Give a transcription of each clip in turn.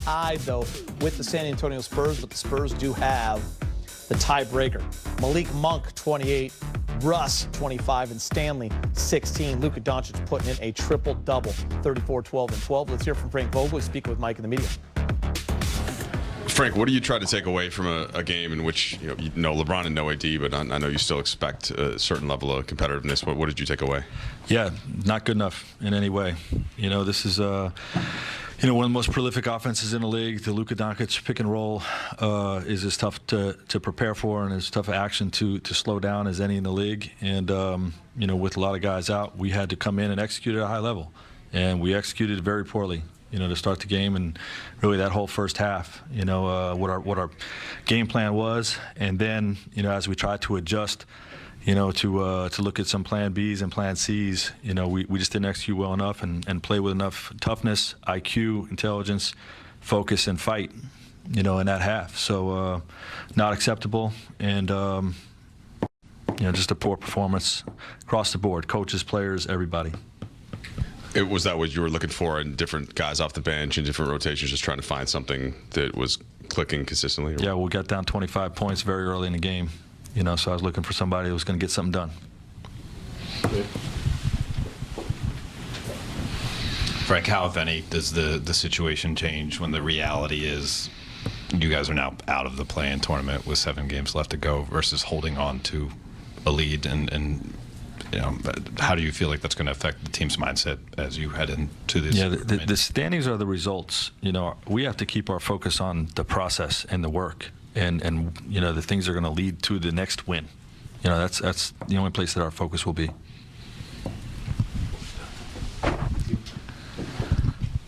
tied, though, with the San Antonio Spurs, but the Spurs do have the tiebreaker. Malik Monk, 28, Russ, 25, and Stanley, 16. Luka Doncic putting in a triple-double, 34, 12, and 12. Let's hear from Frank Vogel speaking with Mike in the media. Frank, what do you try to take away from a game in which you know LeBron and no AD, but I know you still expect a certain level of competitiveness. What did you take away? Yeah, not good enough in any way. This is one of the most prolific offenses in the league. The Luka Doncic pick and roll is as tough to prepare for and as tough action to slow down as any in the league. And with a lot of guys out, we had to come in and execute at a high level, and we executed very poorly. To start the game, and really that whole first half, what our game plan was, and then as we tried to adjust, to look at some plan Bs and plan Cs, we just didn't execute well enough and play with enough toughness, IQ, intelligence, focus, and fight, in that half. So not acceptable, and just a poor performance across the board, coaches, players, everybody. Was that what you were looking for in different guys off the bench and different rotations, just trying to find something that was clicking consistently? Yeah, we got down 25 points very early in the game, so I was looking for somebody who was going to get something done. Frank, how, if any, does the situation change when the reality is you guys are now out of the play-in tournament with 7 games left to go versus holding on to a lead and how do you feel like that's going to affect the team's mindset as you head into this? Yeah, the standings are the results. We have to keep our focus on the process and the work, and the things that are going to lead to the next win. That's the only place that our focus will be.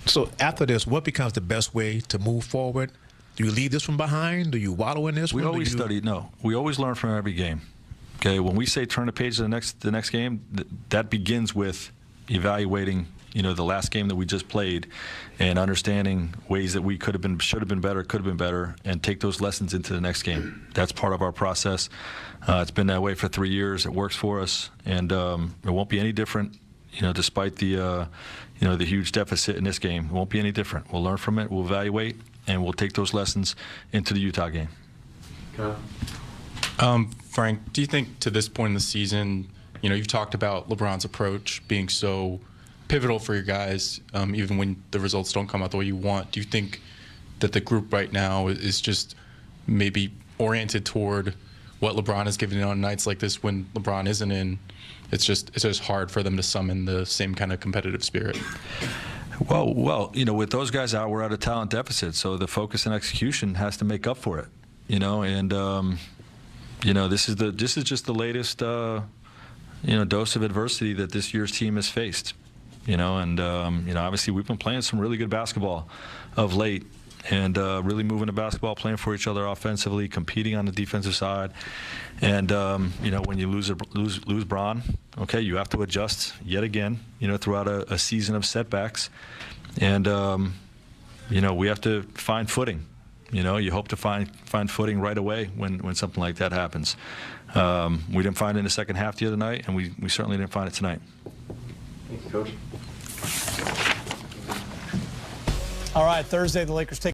So after this, what becomes the best way to move forward? Do you lead this from behind? Do you wallow in this? We always study. No, we always learn from every game. Okay, when we say turn the page to the next game, that begins with evaluating, the last game that we just played, and understanding ways that we should have been better, and take those lessons into the next game. That's part of our process. It's been that way for 3 years. It works for us, and it won't be any different. Despite the the huge deficit in this game, it won't be any different. We'll learn from it. We'll evaluate, and we'll take those lessons into the Utah game. Okay. Frank, do you think to this point in the season, you've talked about LeBron's approach being so pivotal for your guys, even when the results don't come out the way you want. Do you think that the group right now is just maybe oriented toward what LeBron is giving on nights like this when LeBron isn't in? It's just hard for them to summon the same kind of competitive spirit. Well, with those guys out, we're at a talent deficit, so the focus and execution has to make up for it. This is just the latest, dose of adversity that this year's team has faced. Obviously we've been playing some really good basketball of late, and really moving the basketball, playing for each other offensively, competing on the defensive side. And when you lose Bron, okay, you have to adjust yet again. Throughout a season of setbacks, and we have to find footing. You hope to find footing right away when something like that happens. We didn't find it in the second half the other night, and we certainly didn't find it tonight. Thank you, Coach. All right, Thursday, the Lakers take